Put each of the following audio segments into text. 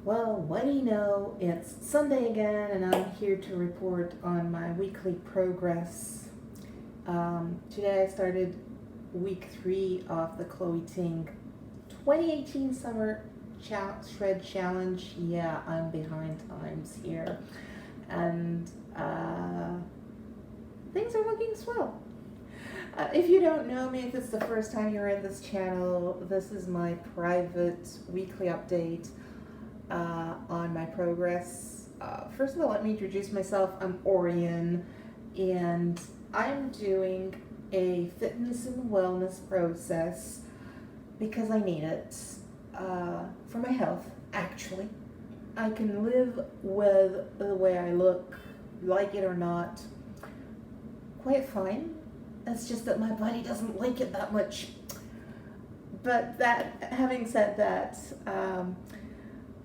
Well, what do you know? It's Sunday again, and I'm here to report on my weekly progress. Today I started week 3 of the Chloe Ting 2018 Summer Shred Challenge. Yeah, I'm behind times here, and things are looking swell. If you don't know me, if it's the first time you're in this channel, this is my private weekly update on my progress. First of all, let me introduce myself. I'm Orion, and I'm doing a fitness and wellness process because I need it for my health, actually. I can live with the way I look, like it or not, quite fine. It's just that my body doesn't like it that much. But having said that,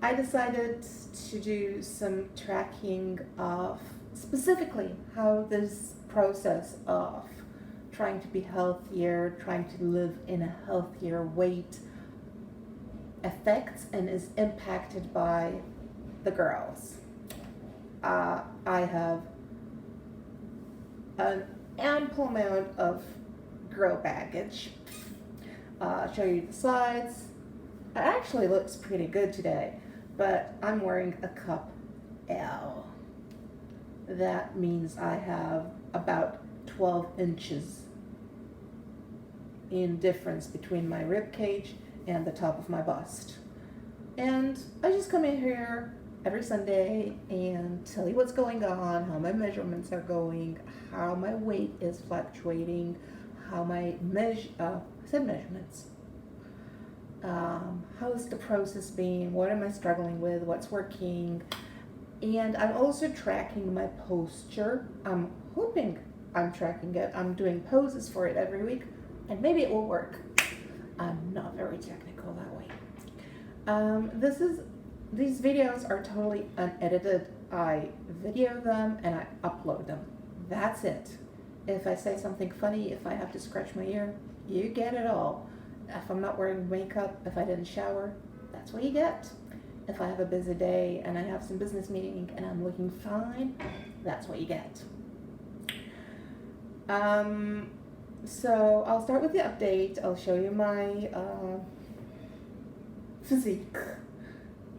I decided to do some tracking of specifically how this process of trying to be healthier, trying to live in a healthier weight affects and is impacted by the girls. I have an ample amount of girl baggage. Show you the sides. It actually looks pretty good today, but I'm wearing a cup L. That means I have about 12 inches in difference between my rib cage and the top of my bust. And I just come in here every Sunday and tell you what's going on, how my measurements are going, how my weight is fluctuating, how my measurements. How's the process being? What am I struggling with? What's working? And I'm also tracking my posture. I'm hoping I'm tracking it. I'm doing poses for it every week, and maybe it will work. I'm not very technical that way. These videos are totally unedited. I video them and I upload them. That's it. If I say something funny, if I have to scratch my ear, you get it all. If I'm not wearing makeup, if I didn't shower, that's what you get. If I have a busy day and I have some business meeting and I'm looking fine, that's what you get. So I'll start with the update. I'll show you my physique.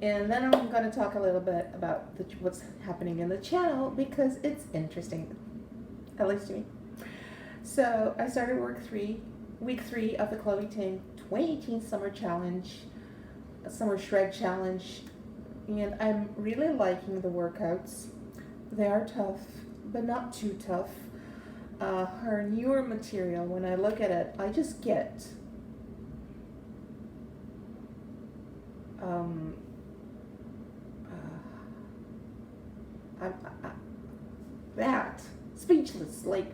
And then I'm going to talk a little bit about what's happening in the channel because it's interesting, at least to me. So I started week 3 of the Chloe Ting 2018 Summer Challenge, Summer Shred Challenge, and I'm really liking the workouts. They are tough, but not too tough. Her newer material, when I look at it, I just get speechless, like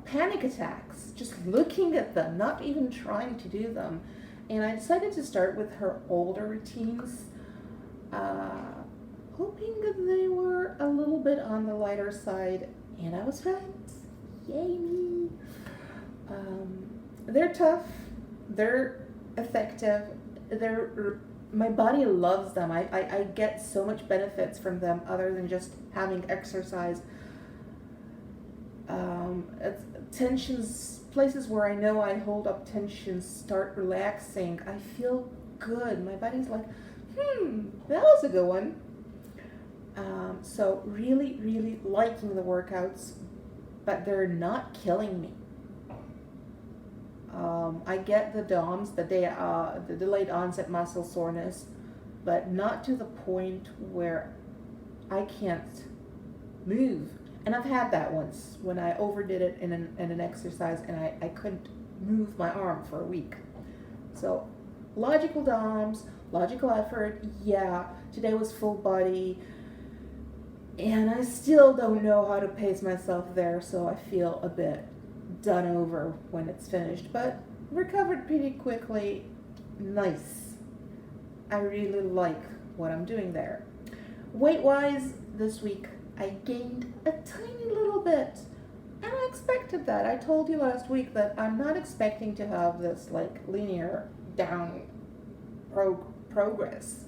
panic attacks, just looking at them, not even trying to do them. And I decided to start with her older routines, hoping that they were a little bit on the lighter side, and I was right. Yay me! They're tough, they're effective, my body loves them. I get so much benefits from them other than just having exercise. Tensions, places where I know I hold up tensions start relaxing. I feel good. My body's like, that was a good one. So really, really liking the workouts, but they're not killing me. I get the DOMS, the delayed onset muscle soreness, but not to the point where I can't move. And I've had that once when I overdid it in an exercise and I couldn't move my arm for a week. So logical DOMS, logical effort, yeah, today was full body, and I still don't know how to pace myself there, so I feel a bit done over when it's finished, but recovered pretty quickly. Nice. I really like what I'm doing there. Weight-wise, this week I gained a tiny little bit, and I expected that. I told you last week that I'm not expecting to have this like linear down progress.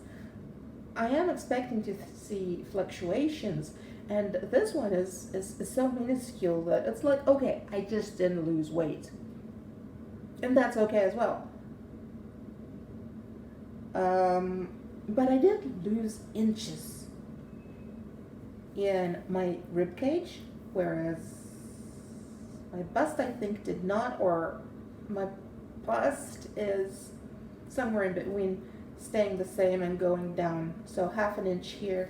I am expecting to see fluctuations, and this one is so minuscule that it's like, okay, I just didn't lose weight. And that's okay as well. But I did lose inches in my rib cage, whereas my bust I think did not, or my bust is somewhere in between staying the same and going down. So half an inch here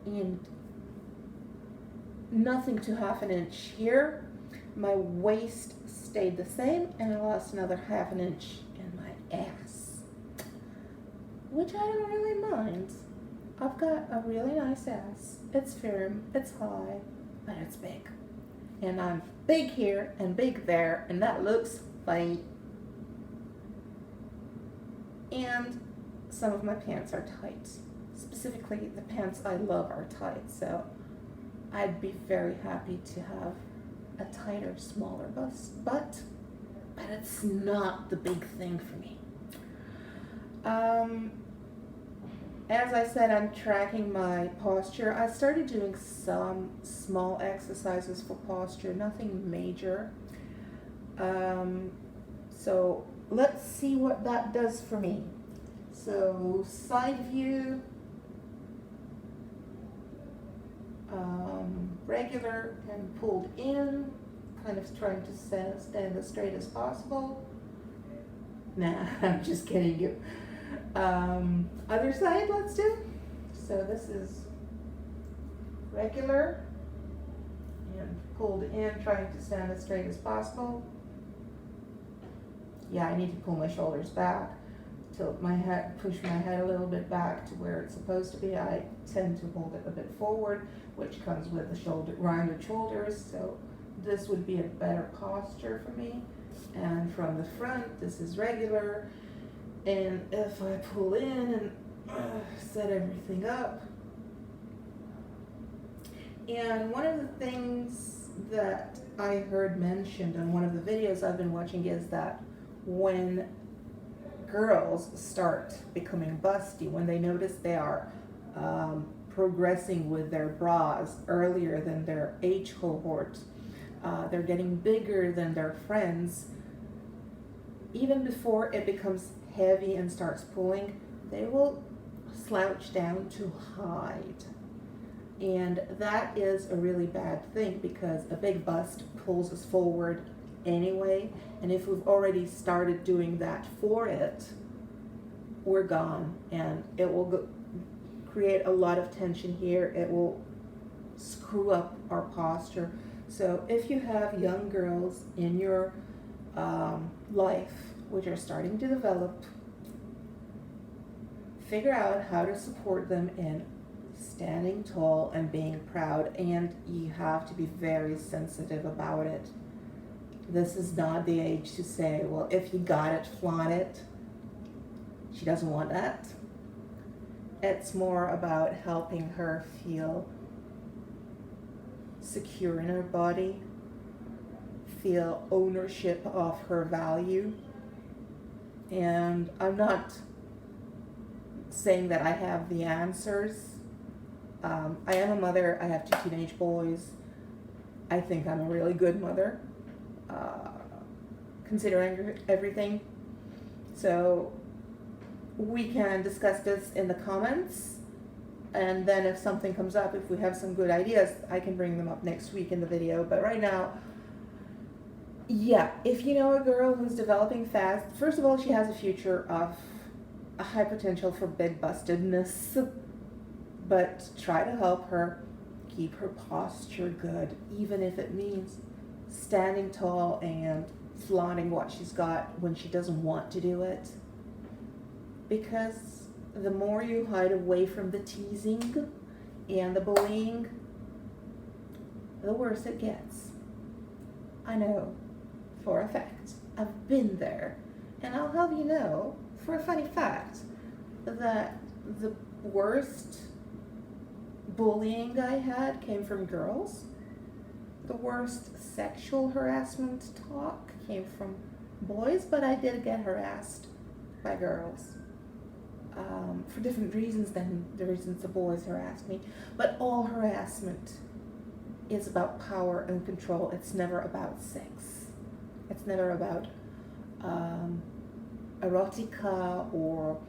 and nothing to half an inch here. My waist stayed the same and I lost another half an inch in my ass, which I don't really mind. I've got a really nice ass. It's firm, it's high, but it's big. And I'm big here and big there, and that looks fine. And some of my pants are tight. Specifically, the pants I love are tight, so I'd be very happy to have a tighter, smaller bust, but it's not the big thing for me. As I said, I'm tracking my posture. I started doing some small exercises for posture, nothing major. So let's see what that does for me. So side view, regular and pulled in, kind of trying to stand as straight as possible. Nah, I'm just kidding you. Other side, let's do. So this is regular and pulled in, trying to stand as straight as possible. Yeah, I need to pull my shoulders back, tilt my head, push my head a little bit back to where it's supposed to be. I tend to hold it a bit forward, which comes with the rounded shoulders, so this would be a better posture for me. And from the front, this is regular. And if I pull in and set everything up. And one of the things that I heard mentioned in one of the videos I've been watching is that when girls start becoming busty, when they notice they are progressing with their bras earlier than their age cohort, they're getting bigger than their friends, even before it becomes heavy and starts pulling, they will slouch down to hide. And that is a really bad thing because a big bust pulls us forward anyway, and if we've already started doing that for it, we're gone, and it will create a lot of tension here. It will screw up our posture. So if you have young girls in your life which are starting to develop, figure out how to support them in standing tall and being proud, and you have to be very sensitive about it. This is not the age to say, well, if you got it, flaunt it. She doesn't want that. It's more about helping her feel secure in her body, feel ownership of her value. And I'm not saying that I have the answers. I am a mother. I have 2 teenage boys. I think I'm a really good mother, considering everything. So we can discuss this in the comments, and then if something comes up, if we have some good ideas, I can bring them up next week in the video. But right now, yeah, if you know a girl who's developing fast, first of all, she has a future of a high potential for big bustedness, but try to help her keep her posture good, even if it means standing tall and flaunting what she's got when she doesn't want to do it. Because the more you hide away from the teasing and the bullying, the worse it gets. I know for a fact. I've been there. And I'll have you know, for a funny fact, that the worst bullying I had came from girls. The worst sexual harassment talk came from boys, but I did get harassed by girls. for different reasons than the reasons the boys harass me. But all harassment is about power and control. It's never about sex. It's never about erotica or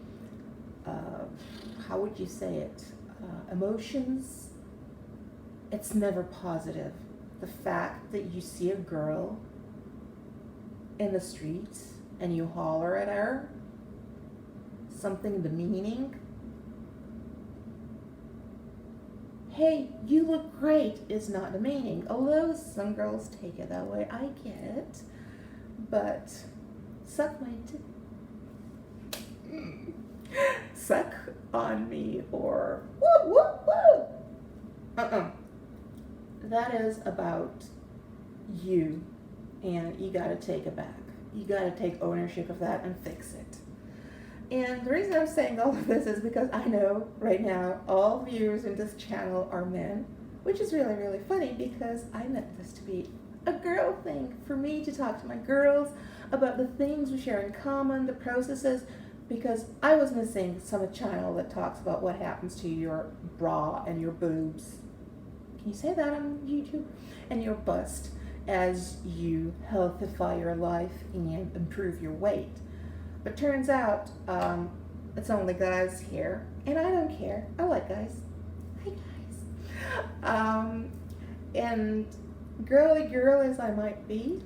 how would you say it? Emotions. It's never positive. The fact that you see a girl in the street and you holler at her, something demeaning, hey, you look great, is not demeaning. Although some girls take it that way, I get it. But suck my suck on me or woo woo woo. That is about you, and you gotta take it back. You gotta take ownership of that and fix it. And the reason I'm saying all of this is because I know right now all viewers in this channel are men, which is really, really funny because I meant this to be a girl thing for me to talk to my girls about the things we share in common, the processes, because I was missing some channel that talks about what happens to your bra and your boobs. Can you say that on YouTube? And your bust as you healthify your life and improve your weight. But turns out it's only guys here, and I don't care. I like guys. Hi guys. And girly girl as I might be,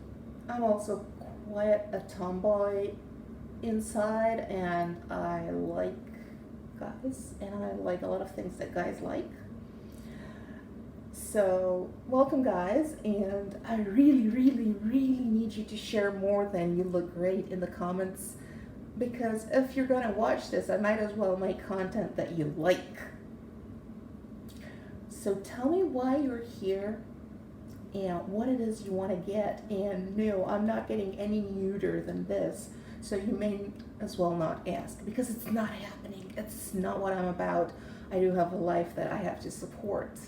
I'm also quite a tomboy inside, and I like guys, and I like a lot of things that guys like. So welcome guys, and I really, really, really need you to share more than you look great in the comments, because if you're gonna watch this, I might as well make content that you like. So tell me why you're here and what it is you want to get. And no, I'm not getting any nuder than this, so you may as well not ask, because it's not happening. It's not what I'm about. I do have a life that I have to support,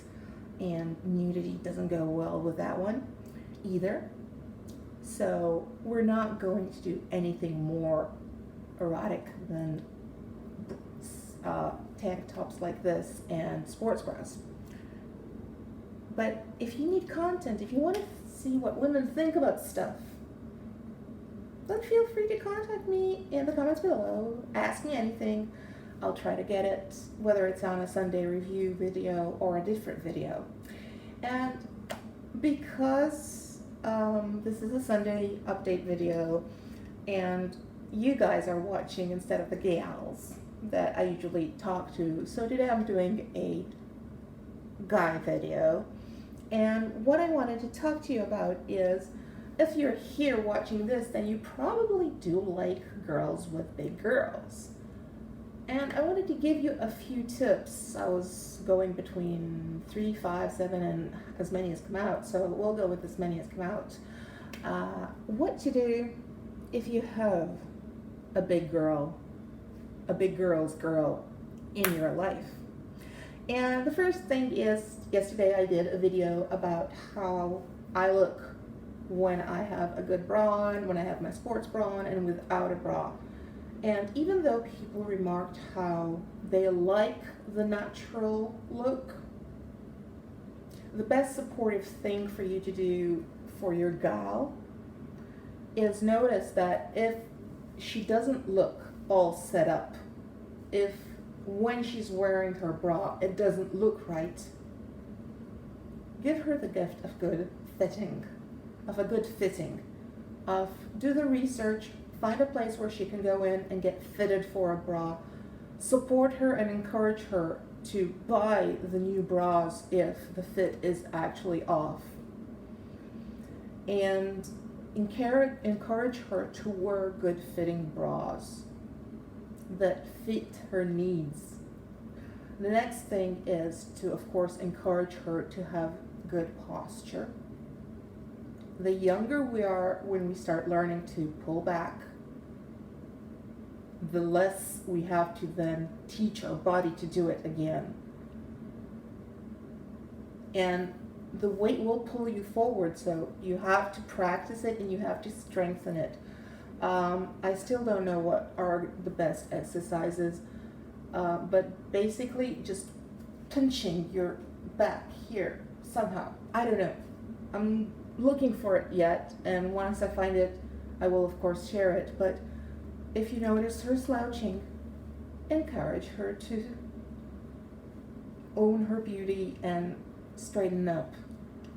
and nudity doesn't go well with that one either. So we're not going to do anything more erotic than tank tops like this and sports bras. But if you need content, if you want to see what women think about stuff, then feel free to contact me in the comments below. Ask me anything. I'll try to get it, whether it's on a Sunday review video or a different video. And because this is a Sunday update video, and you guys are watching instead of the gals that I usually talk to, so today I'm doing a guy video. And what I wanted to talk to you about is, if you're here watching this, then you probably do like girls with big girls. And I wanted to give you a few tips. I was going between 3, 5, 7, and as many as come out, so we'll go with as many as come out. What to do if you have a big girl, a big girl's girl in your life. And the first thing is, yesterday I did a video about how I look when I have a good bra on, when I have my sports bra on, and without a bra. And even though people remarked how they like the natural look, the best supportive thing for you to do for your gal is notice that if she doesn't look all set up, if when she's wearing her bra it doesn't look right, give her the gift of good fitting, of a good fitting, of do the research, find a place where she can go in and get fitted for a bra. Support her and encourage her to buy the new bras if the fit is actually off. And encourage her to wear good fitting bras that fit her needs. The next thing is to, of course, encourage her to have good posture. The younger we are when we start learning to pull back, the less we have to then teach our body to do it again. And the weight will pull you forward, so you have to practice it and you have to strengthen it. I still don't know what are the best exercises. but basically just pinching your back here somehow. I don't know. I'm looking for it yet, and once I find it, I will of course share it. But if you notice her slouching, encourage her to own her beauty and straighten up.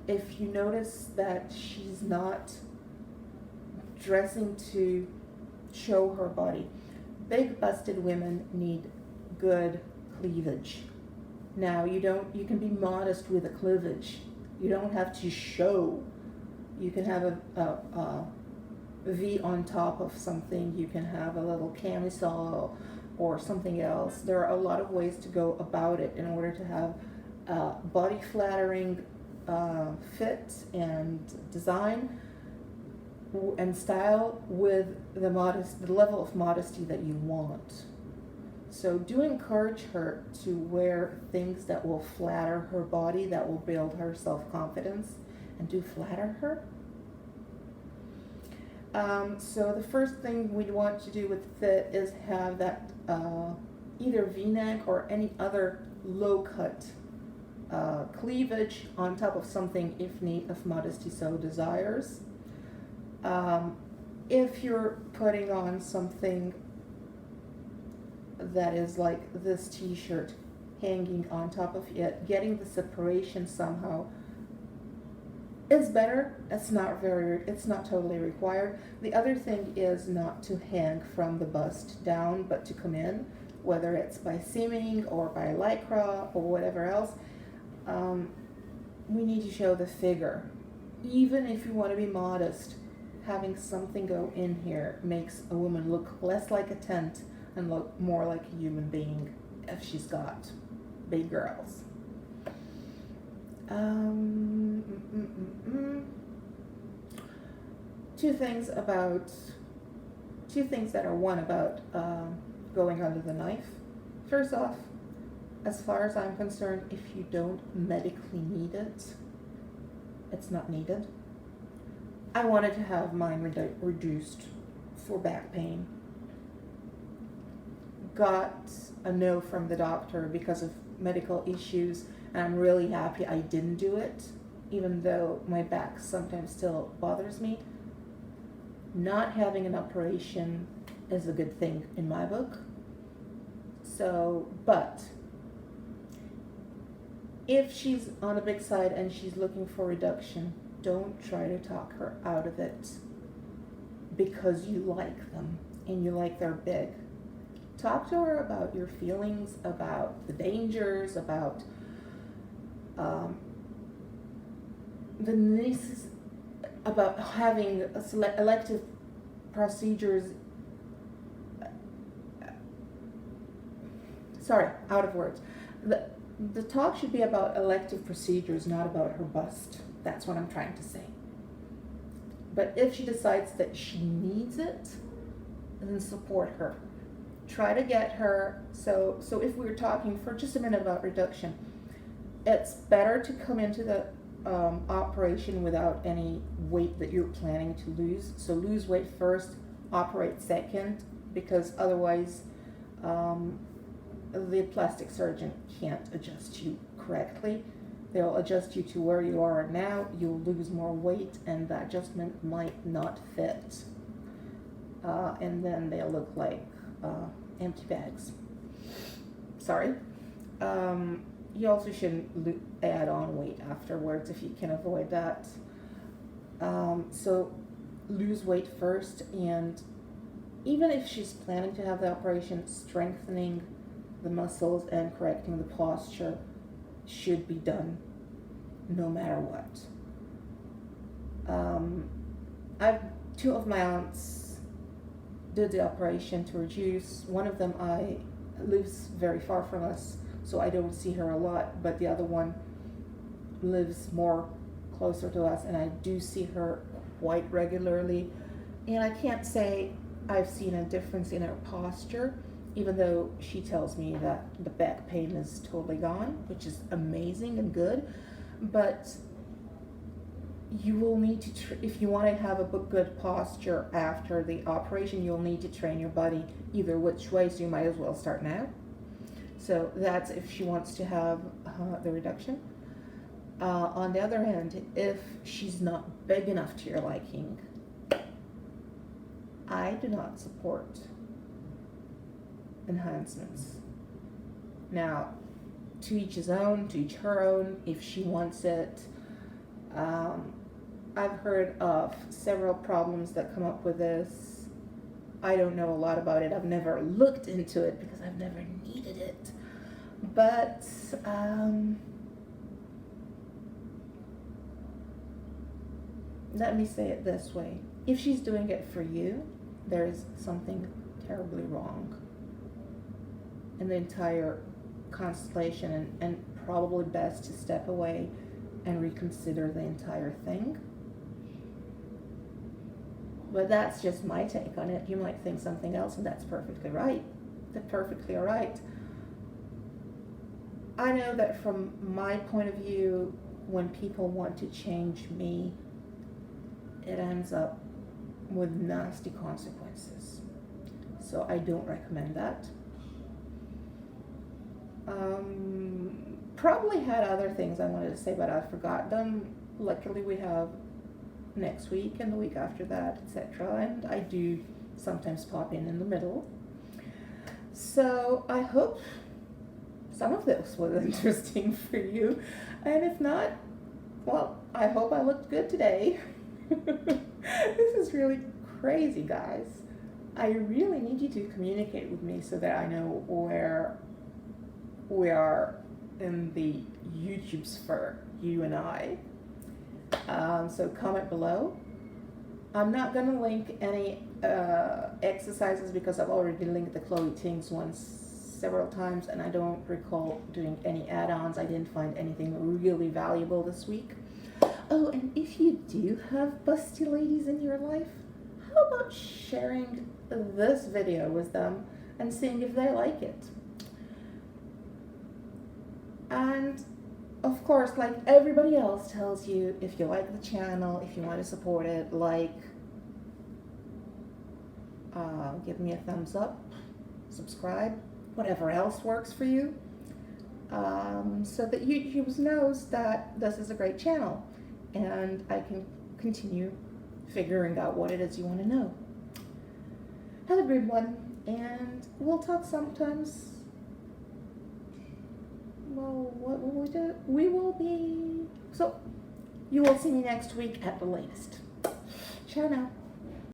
If you notice that she's not dressing to show her body, big busted women need good cleavage. Now you can be modest with a cleavage. You don't have to show. You can have a V on top of something. You can have a little camisole or something else. There are a lot of ways to go about it in order to have body flattering fit and design and style with the level of modesty that you want. So do encourage her to wear things that will flatter her body, that will build her self-confidence, and do flatter her. So the first thing we'd want to do with fit is have that either V-neck or any other low-cut cleavage on top of something if modesty so desires. If you're putting on something that is like this t-shirt hanging on top of it, getting the separation somehow is better. It's not totally required. The other thing is not to hang from the bust down, but to come in, whether it's by seaming or by lycra or whatever else. We need to show the figure. Even if you want to be modest, having something go in here makes a woman look less like a tent and look more like a human being if she's got big girls. Two things that are one about going under the knife. First off, as far as I'm concerned, if you don't medically need it, it's not needed. I wanted to have mine reduced for back pain. Got a no from the doctor because of medical issues, and I'm really happy I didn't do it, even though my back sometimes still bothers me. Not having an operation is a good thing in my book. So, but if she's on the big side and she's looking for reduction, don't try to talk her out of it because you like them and you like their big. Talk to her about your feelings, about the dangers, about the needs, about having elective procedures. Sorry, out of words. The talk should be about elective procedures, not about her bust. That's what I'm trying to say. But if she decides that she needs it, then support her. Try to get her, so if we were talking for just a minute about reduction, it's better to come into the operation without any weight that you're planning to lose. So lose weight first, operate second, because otherwise the plastic surgeon can't adjust you correctly. They'll adjust you to where you are now, you'll lose more weight, and the adjustment might not fit. And then they'll look like empty bags. Sorry. You also shouldn't add on weight afterwards if you can avoid that. So lose weight first, and even if she's planning to have the operation, strengthening the muscles and correcting the posture should be done no matter what. Two of my aunts did the operation to reduce. One of them lives very far from us, so I don't see her a lot, but the other one lives more closer to us, and I do see her quite regularly. And I can't say I've seen a difference in her posture, even though she tells me that the back pain is totally gone, which is amazing and good. But you will need to, if you want to have a good posture after the operation, you'll need to train your body either which way, so you might as well start now. So that's if she wants to have the reduction. On the other hand, if she's not big enough to your liking, I do not support enhancements. Now, to each his own, to each her own, if she wants it. I've heard of several problems that come up with this. I don't know a lot about it. I've never looked into it because I've never needed it. But let me say it this way. If she's doing it for you, there is something terribly wrong in the entire constellation, and probably best to step away and reconsider the entire thing. But that's just my take on it. You might think something else, and that's perfectly right. That's perfectly all right. I know that from my point of view, when people want to change me, it ends up with nasty consequences. So I don't recommend that. Probably had other things I wanted to say, but I forgot them. Luckily we have next week and the week after that, etc. And I do sometimes pop in the middle. So I hope some of this was interesting for you. And if not, well, I hope I looked good today. This is really crazy, guys. I really need you to communicate with me so that I know where we are in the YouTube sphere, you and I. So comment below. I'm not going to link any exercises because I've already linked the Chloe Tings ones several times, and I don't recall doing any add-ons. I didn't find anything really valuable this week. Oh, and if you do have busty ladies in your life, how about sharing this video with them and seeing if they like it? And of course, like everybody else tells you, if you like the channel, if you want to support it, give me a thumbs up, subscribe, whatever else works for you, so that YouTube knows that this is a great channel and I can continue figuring out what it is you want to know. Have a good one, and we'll talk sometimes. Well, what will we do? So you will see me next week at the latest. Ciao now.